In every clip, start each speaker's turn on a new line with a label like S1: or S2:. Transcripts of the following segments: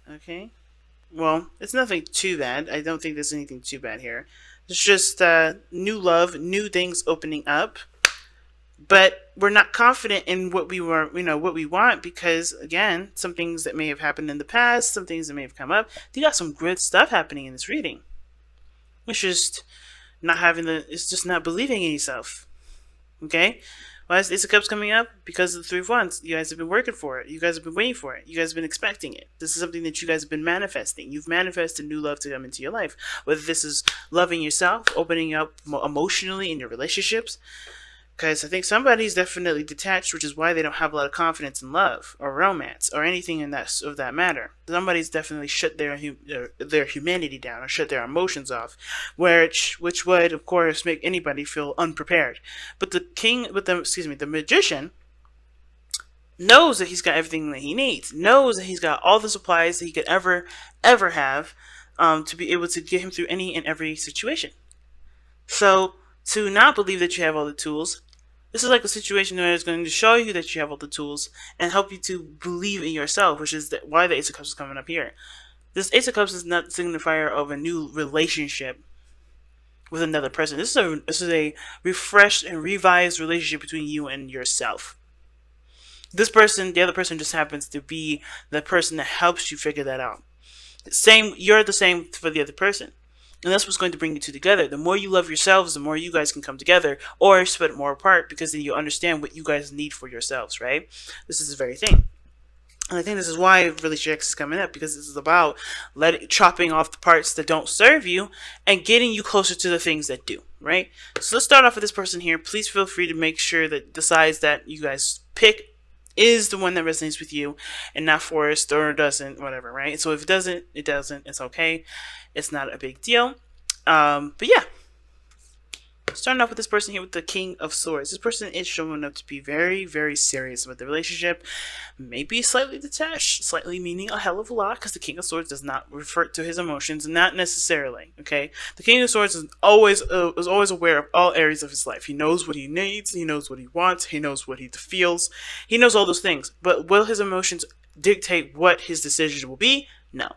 S1: Okay. Well, it's nothing too bad. I don't think there's anything too bad here. It's just new love, new things opening up, but we're not confident in what we were, what we want, because again, some things that may have happened in the past, some things that may have come up. You got some good stuff happening in this reading. It's just not having it's just not believing in yourself. Okay? Why is the Ace of Cups coming up? Because of the Three of Wands. You guys have been working for it. You guys have been waiting for it. You guys have been expecting it. This is something that you guys have been manifesting. You've manifested new love to come into your life. Whether this is loving yourself, opening up emotionally in your relationships, because I think somebody's definitely detached, which is why they don't have a lot of confidence in love or romance or anything in that of that matter. Somebody's definitely shut their humanity down or shut their emotions off, which would of course make anybody feel unprepared. But the magician knows that he's got everything that he needs. Knows that he's got all the supplies that he could ever have, to be able to get him through any and every situation. So to not believe that you have all the tools, this is like a situation where it's going to show you that you have all the tools and help you to believe in yourself, which is why the Ace of Cups is coming up here. This Ace of Cups is not the signifier of a new relationship with another person. This is a refreshed and revised relationship between you and yourself. This person, the other person, just happens to be the person that helps you figure that out. You're the same for the other person. And that's what's going to bring you two together. The more you love yourselves, the more you guys can come together, or split more apart, because then you understand what you guys need for yourselves, right? This is the very thing. And I think this is why Relationship X is coming up, because this is about chopping off the parts that don't serve you and getting you closer to the things that do, right? So let's start off with this person here. Please feel free to make sure that the size that you guys pick is the one that resonates with you and not forced or doesn't, whatever, right? So if it doesn't, it doesn't. It's okay. It's not a big deal. But yeah. Starting off with this person here with the King of Swords. This person is showing up to be very, very serious with the relationship. Maybe slightly detached. Slightly meaning a hell of a lot, because the King of Swords does not refer to his emotions. Not necessarily, okay? The King of Swords is always aware of all areas of his life. He knows what he needs. He knows what he wants. He knows what he feels. He knows all those things. But will his emotions dictate what his decisions will be? No.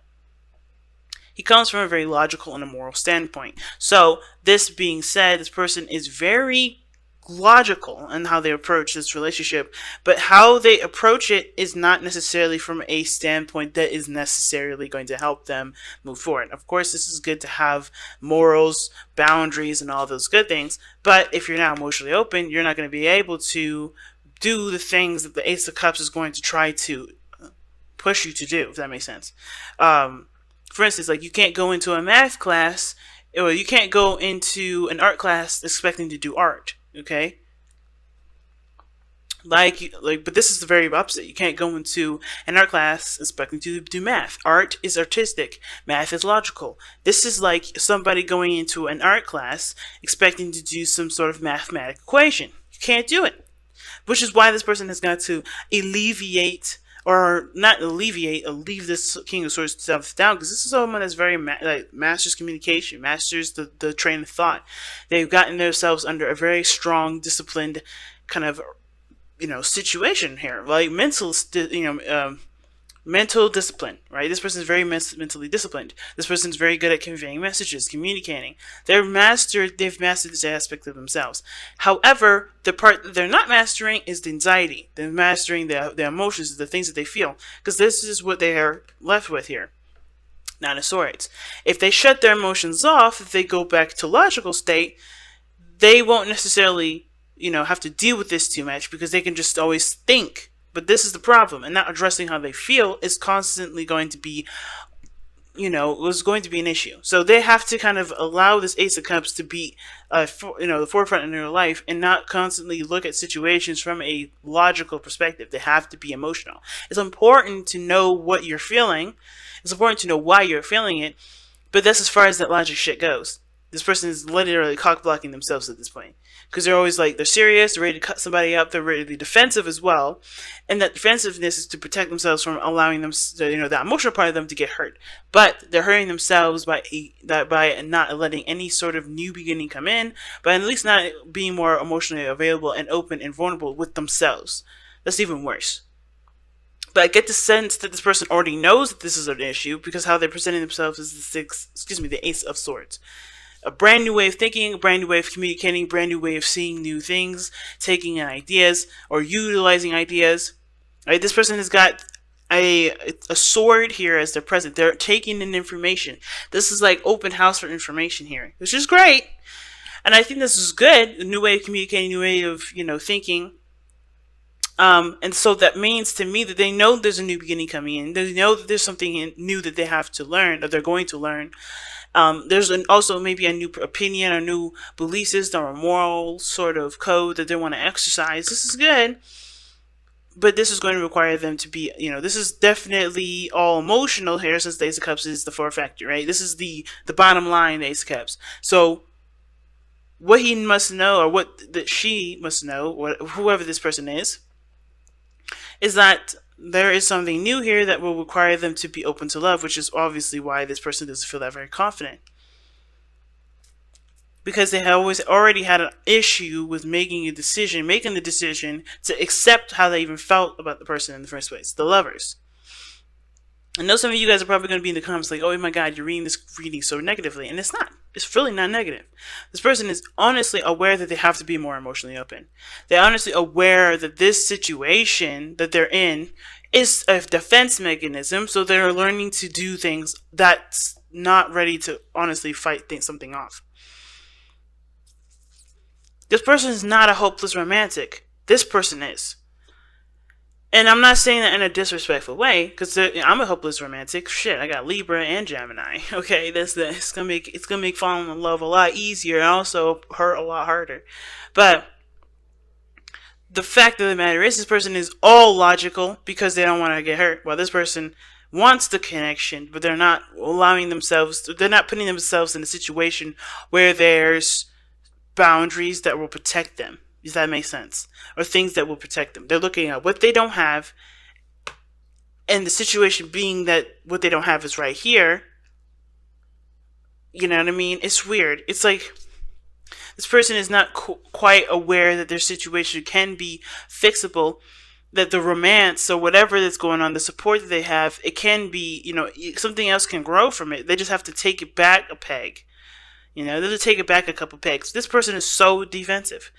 S1: He comes from a very logical and a moral standpoint. So, this being said, this person is very logical in how they approach this relationship, but how they approach it is not necessarily from a standpoint that is necessarily going to help them move forward. Of course, this is good to have morals, boundaries, and all those good things, but if you're not emotionally open, you're not going to be able to do the things that the Ace of Cups is going to try to push you to do, if that makes sense. For instance, like, you can't go into a math class, or you can't go into an art class expecting to do art, okay? But this is the very opposite. You can't go into an art class expecting to do math. Art is artistic. Math is logical. This is like somebody going into an art class expecting to do some sort of mathematical equation. You can't do it. Which is why this person has got to alleviate, or not alleviate, or leave this King of Swords stuff down, because this is someone that's very masters communication, masters the train of thought. They've gotten themselves under a very strong, disciplined kind of situation here, like mental discipline, right? This person is very mentally disciplined. This person is very good at conveying messages, communicating. They've mastered this aspect of themselves. However, the part that they're not mastering is the anxiety. They're mastering the emotions, the things that they feel, because this is what they are left with here. Nine of Swords. If they shut their emotions off, if they go back to logical state, they won't necessarily, have to deal with this too much, because they can just always think. But this is the problem, and not addressing how they feel is constantly going to be, was going to be an issue. So they have to kind of allow this Ace of Cups to be, the forefront in their life, and not constantly look at situations from a logical perspective. They have to be emotional. It's important to know what you're feeling. It's important to know why you're feeling it, but that's as far as that logic shit goes. This person is literally cock-blocking themselves at this point. Because they're always they're serious, they're ready to cut somebody up, they're ready to be defensive as well. And that defensiveness is to protect themselves from allowing them, that emotional part of them to get hurt. But they're hurting themselves by not letting any sort of new beginning come in, but at least not being more emotionally available and open and vulnerable with themselves. That's even worse. But I get the sense that this person already knows that this is an issue because how they're presenting themselves is the Ace of Swords. A brand new way of thinking, a brand new way of communicating, a brand new way of seeing new things, taking in ideas or utilizing ideas. Right? This person has got a sword here as their present. They're taking in information. This is like open house for information here, which is great. And I think this is good. A new way of communicating, a new way of, thinking. And so that means to me that they know there's a new beginning coming in. They know that there's something new that they have to learn, or they're going to learn. There's also maybe a new opinion, a new belief system, or moral sort of code that they want to exercise. This is good. But this is going to require them to be, this is definitely all emotional here, since the Ace of Cups is the four factor, right? This is the bottom line, the Ace of Cups. So what he must know, or what that she must know, whoever this person is that there is something new here that will require them to be open to love, which is obviously why this person doesn't feel that very confident. Because they have already had an issue with making the decision to accept how they even felt about the person in the first place, the lovers. I know some of you guys are probably going to be in the comments like, oh my god, you're reading this reading so negatively. And it's not. It's really not negative. This person is honestly aware that they have to be more emotionally open. They're honestly aware that this situation that they're in is a defense mechanism, so they're learning to do things that's not ready to honestly fight something off. This person is not a hopeless romantic. This person is. And I'm not saying that in a disrespectful way, because I'm a hopeless romantic. Shit, I got Libra and Gemini. Okay, it's gonna make falling in love a lot easier and also hurt a lot harder. But the fact of the matter is, this person is all logical because they don't want to get hurt, while this person wants the connection, but they're not they're not putting themselves in a situation where there's boundaries that will protect them. Does that make sense? Or things that will protect them. They're looking at what they don't have, and the situation being that what they don't have is right here. You know what I mean? It's weird. It's like this person is not quite aware that their situation can be fixable, that the romance or whatever that's going on, the support that they have, it can be, something else can grow from it. They just have to take it back a peg. They have to take it back a couple pegs. This person is so defensive.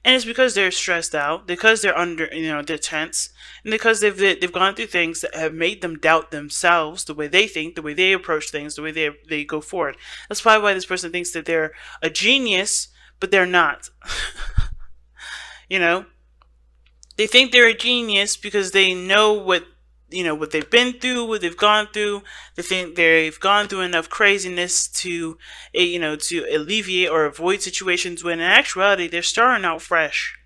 S1: And it's because they're stressed out, because they're they're tense, and because they've gone through things that have made them doubt themselves, the way they think, the way they approach things, the way they go forward. That's probably why this person thinks that they're a genius, but they're not. They think they're a genius because they know what they've been through, what they've gone through. They think they've gone through enough craziness to alleviate or avoid situations when in actuality they're starting out fresh.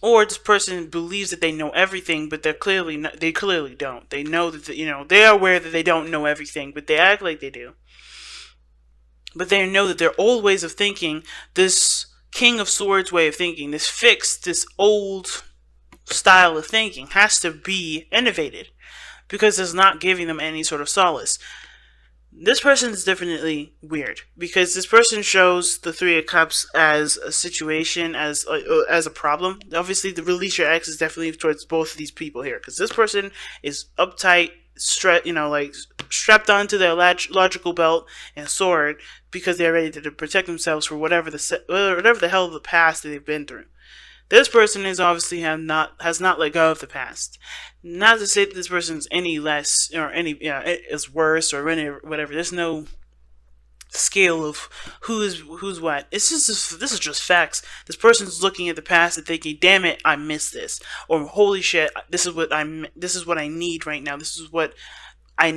S1: Or this person believes that they know everything, but they clearly don't. They know that they are aware that they don't know everything, but they act like they do. But they know that their old ways of thinking, this King of Swords way of thinking, this old style of thinking has to be innovated because it's not giving them any sort of solace. This person is definitely weird because this person shows the Three of Cups as a situation, as a problem. Obviously, the release your ex is definitely towards both of these people here because this person is uptight, strapped onto their logical belt and sword because they're ready to protect themselves for whatever the hell of the past that they've been through. This person is obviously has not let go of the past. Not to say that this person's any less or any is worse or whatever. There's no scale of who's what. This is just facts. This person's looking at the past and thinking, "Damn it, I missed this," or "Holy shit, this is what I need right now. This is what I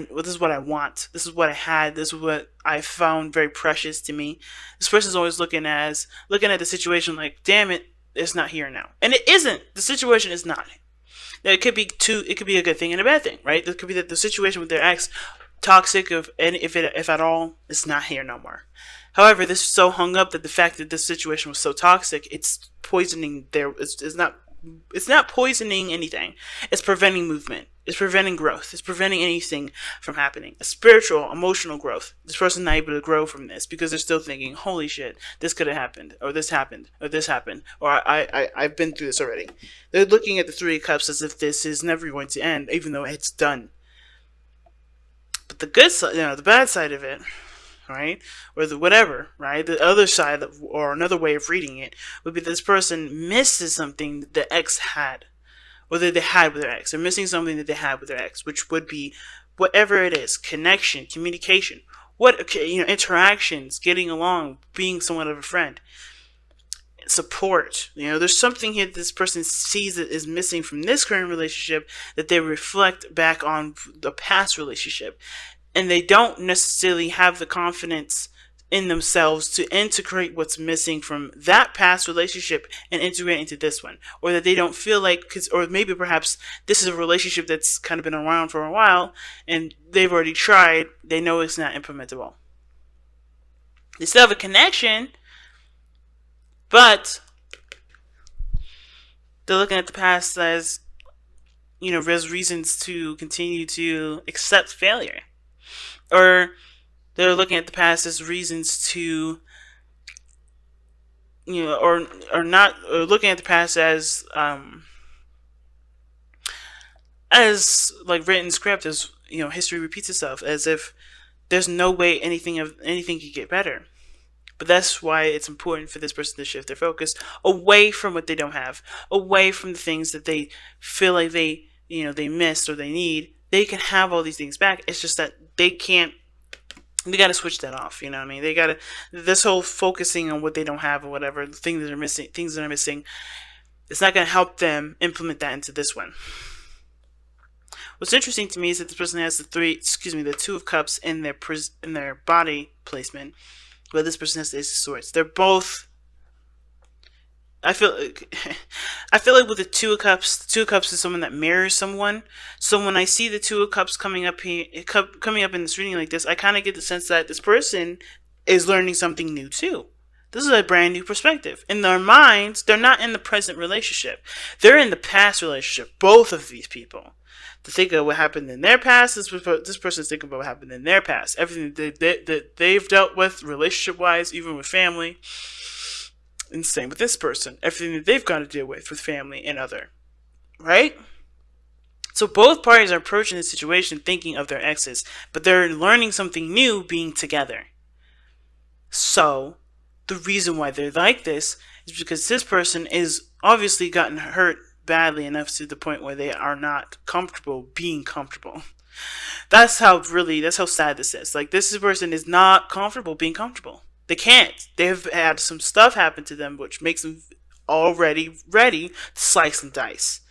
S1: want. This is what I had. This is what I found very precious to me." This person's always looking at the situation like, "Damn it, it's not here now," and it isn't. The situation is not. It could be a good thing and a bad thing, right? There could be that the situation with their ex toxic, if at all, it's not here no more. However, this is so hung up that the fact that this situation was so toxic, it's poisoning it's not poisoning anything. It's preventing movement. It's preventing growth. It's preventing anything from happening. A spiritual, emotional growth. This person's not able to grow from this because they're still thinking, holy shit, this could have happened, or this happened, or this happened, or I've been through this already. They're looking at the Three of Cups as if this is never going to end, even though it's done. But the good side, the bad side of it, right, or the whatever, right, the other side, or another way of reading it, would be this person misses something that the ex had, or that they had with their ex. They're missing something that they had with their ex, which would be whatever it is: connection, communication, interactions, getting along, being somewhat of a friend, support. There's something here that this person sees that is missing from this current relationship that they reflect back on the past relationship, and they don't necessarily have the confidence in themselves to integrate what's missing from that past relationship and integrate into this one, or that they don't feel like, or maybe perhaps this is a relationship that's kind of been around for a while and they've already tried, they know it's not implementable. They still have a connection, but they're looking at the past as, there's reasons to continue to accept failure, or they're looking at the past as reasons to, or not, or looking at the past as like written script, as history repeats itself, as if there's no way anything could get better. But that's why it's important for this person to shift their focus away from what they don't have, away from the things that they feel like they missed or they need. They can have all these things back. It's just that they can't. They got to switch that off. You know what I mean? They got to, this whole focusing on what they don't have or whatever, the things that are missing, it's not going to help them implement that into this one. What's interesting to me is that this person has the Two of Cups in their body placement, but this person has the Ace of Swords. They're both. I feel like with the Two of Cups is someone that mirrors someone. So when I see the Two of Cups coming up here, coming up in this reading like this, I kind of get the sense that this person is learning something new too. This is a brand new perspective. In their minds, they're not in the present relationship. They're in the past relationship. Both of these people. To think of what happened in their past, this person's thinking about what happened in their past. Everything that they've dealt with relationship-wise, even with family. And same with this person. Everything that they've got to deal with family and other. Right? So both parties are approaching the situation thinking of their exes, but they're learning something new being together. So the reason why they're like this is because this person is obviously gotten hurt badly enough to the point where they are not comfortable being comfortable. That's how sad this is. Like, this person is not comfortable being comfortable. They can't. They've had some stuff happen to them which makes them already ready to slice and dice.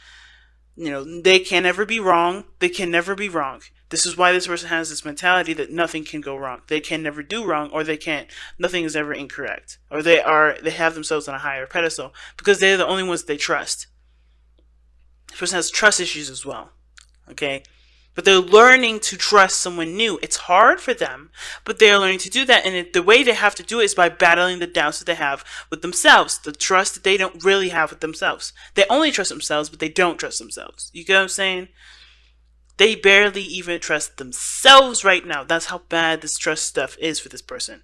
S1: They can never be wrong. They can never be wrong. This is why this person has this mentality that nothing can go wrong. They can never do wrong, or nothing is ever incorrect. Or they have themselves on a higher pedestal because they're the only ones they trust. This person has trust issues as well. Okay? But they're learning to trust someone new. It's hard for them, but they're learning to do that. And the way they have to do it is by battling the doubts that they have with themselves. The trust that they don't really have with themselves. They only trust themselves, but they don't trust themselves. You get what I'm saying? They barely even trust themselves right now. That's how bad this trust stuff is for this person.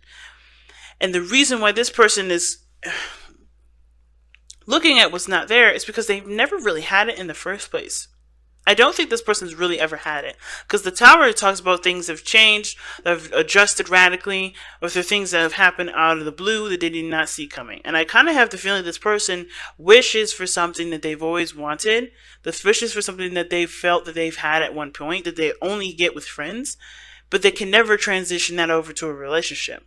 S1: And the reason why this person is looking at what's not there is because they've never really had it in the first place. I don't think this person's really ever had it. Because the Tower talks about things that have changed, that have adjusted radically, or if there are things that have happened out of the blue that they did not see coming. And I kind of have the feeling this person wishes for something that they've always wanted. This wishes for something that they've felt that they've had at one point, that they only get with friends. But they can never transition that over to a relationship.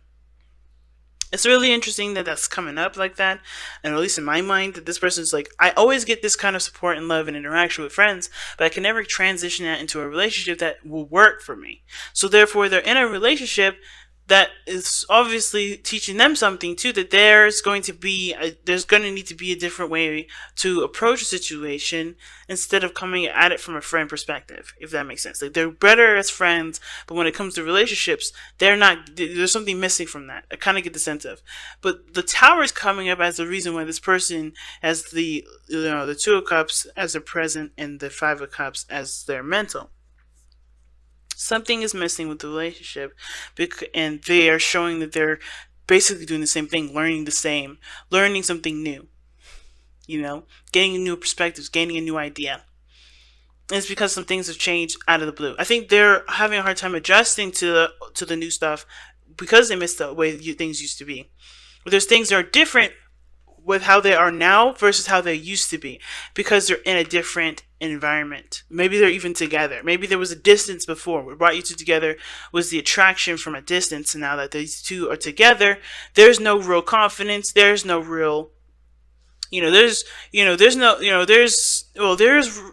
S1: It's really interesting that that's coming up like that, and at least in my mind, that this person's like, I always get this kind of support and love and interaction with friends, but I can never transition that into a relationship that will work for me. So therefore, they're in a relationship, that is obviously teaching them something too, that there's going to need to be a different way to approach a situation instead of coming at it from a friend perspective, if that makes sense. Like, they're better as friends, but when it comes to relationships, there's something missing from that. I kind of get the sense of. But the Tower is coming up as the reason why this person has the Two of Cups as their present and the Five of Cups as their mental. Something is missing with the relationship, and they are showing that they're basically doing the same thing, learning something new, gaining new perspectives, gaining a new idea. And it's because some things have changed out of the blue. I think they're having a hard time adjusting to the new stuff because they missed the way things used to be. But there's things that are different with how they are now versus how they used to be, because they're in a different environment. Maybe they're even together. Maybe there was a distance before. What brought you two together was the attraction from a distance, and now that these two are together, there's no real confidence. There's no real there's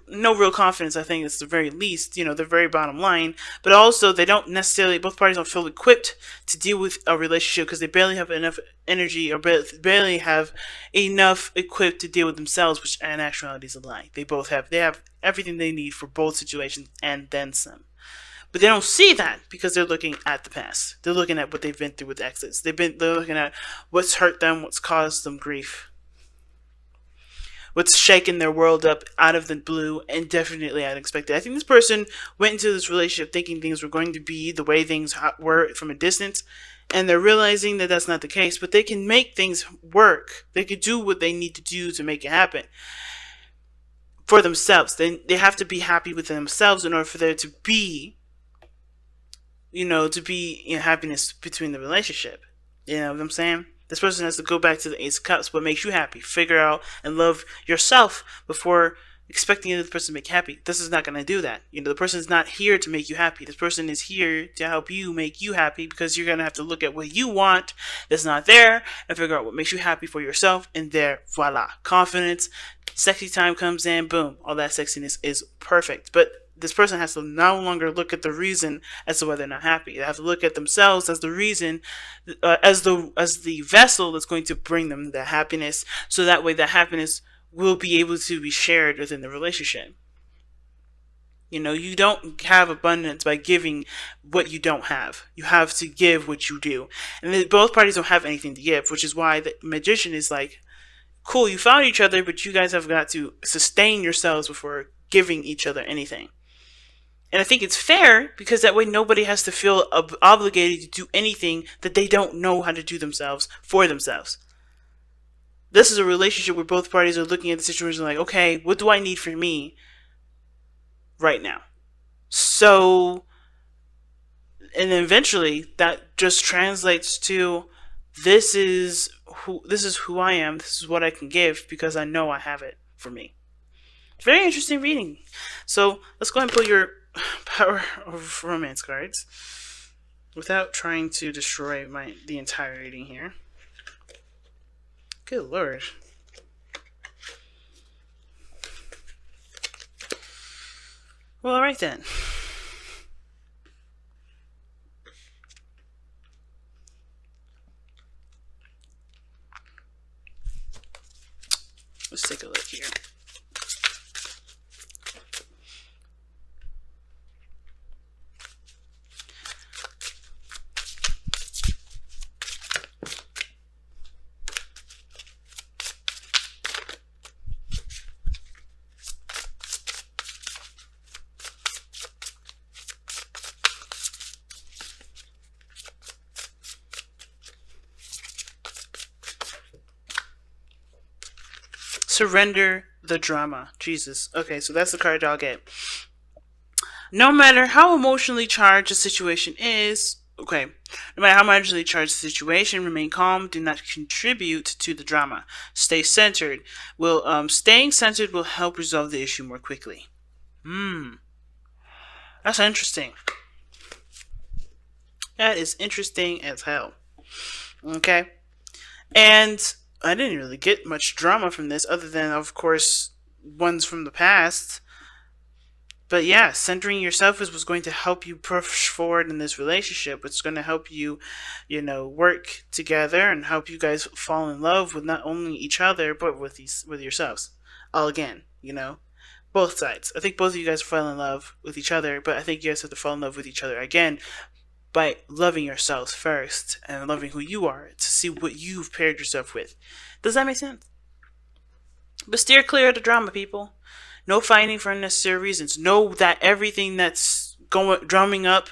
S1: no real confidence. I think it's the very least, the very bottom line. But also, both parties don't feel equipped to deal with a relationship because they barely have enough energy, or barely have enough equipped to deal with themselves, which in actuality is a lie. They have everything they need for both situations and then some. But they don't see that because they're looking at the past. They're looking at what they've been through with exes. They're looking at what's hurt them, what's caused them grief, what's shaking their world up out of the blue and definitely unexpected. I think this person went into this relationship thinking things were going to be the way things were from a distance, and they're realizing that that's not the case, but they can make things work. They can do what they need to do to make it happen for themselves. They have to be happy with themselves in order for there to be, happiness between the relationship. You know what I'm saying? This person has to go back to the Ace of Cups. What makes you happy? Figure out and love yourself before expecting the other person to make you happy. This is not going to do that. The person is not here to make you happy. This person is here to help you make you happy, because you're going to have to look at what you want that's not there and figure out what makes you happy for yourself. And there, voila, confidence, sexy time comes in, boom, all that sexiness is perfect. But this person has to no longer look at the reason as to why they're not happy. They have to look at themselves as the reason, as the vessel that's going to bring them the happiness, so that way the happiness will be able to be shared within the relationship. You don't have abundance by giving what you don't have. You have to give what you do. And both parties don't have anything to give, which is why the magician is like, cool, you found each other, but you guys have got to sustain yourselves before giving each other anything. And I think it's fair, because that way nobody has to feel obligated to do anything that they don't know how to do themselves for themselves. This is a relationship where both parties are looking at the situation like, okay, what do I need for me right now? So, and then eventually that just translates to, this is who I am. This is what I can give, because I know I have it for me. Very interesting reading. So let's go ahead and pull your Power of Romance cards without trying to destroy the entire reading here. Good lord. Well, alright then. Let's take a look here. Surrender the drama. Jesus. Okay, so that's the card y'all get. No matter how emotionally charged a situation is, no matter how emotionally charged the situation, remain calm. Do not contribute to the drama. Stay centered. Staying centered will help resolve the issue more quickly. That's interesting. That is interesting as hell. Okay, and I didn't really get much drama from this, other than, of course, ones from the past. But yeah, centering yourself is what's going to help you push forward in this relationship. It's going to help you, work together and help you guys fall in love with not only each other but with yourselves. All again, both sides. I think both of you guys fell in love with each other, but I think you guys have to fall in love with each other again by loving yourselves first and loving who you are to see what you've paired yourself with. Does that make sense? But steer clear of the drama, people. No fighting for unnecessary reasons. Know that everything that's going drumming up,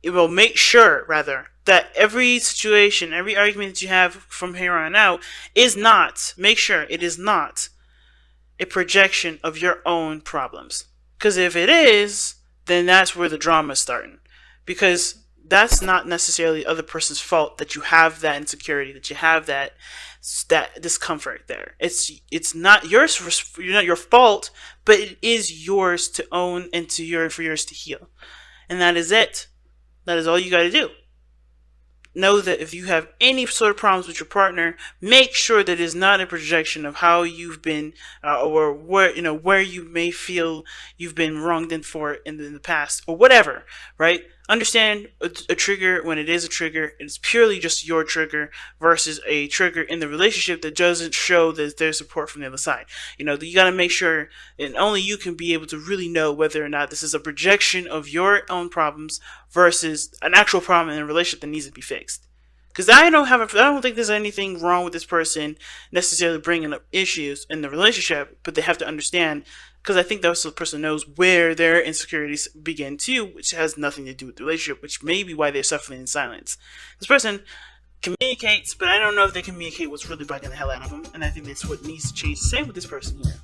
S1: it will make sure rather that every situation, every argument that you have from here on out is not, make sure it is not a projection of your own problems. Because if it is, then that's where the drama is starting. Because that's not necessarily the other person's fault that you have that insecurity, that you have that discomfort there. It's not yours, not your fault, but it is yours to own and for yours to heal. And that is it. That is all you got to do. Know that if you have any sort of problems with your partner, make sure that it is not a projection of how you've been or where you may feel you've been wronged in the past or whatever, right? Understand a trigger when it is a trigger. It's purely just your trigger versus a trigger in the relationship that doesn't show that there's support from the other side. You got to make sure, and only you can be able to really know whether or not this is a projection of your own problems versus an actual problem in a relationship that needs to be fixed. Because I don't think there's anything wrong with this person necessarily bringing up issues in the relationship, but they have to understand, because I think that the person knows where their insecurities begin too, which has nothing to do with the relationship, which may be why they're suffering in silence. This person communicates, but I don't know if they communicate what's really bugging the hell out of them, and I think that's what needs to change. Same with this person here.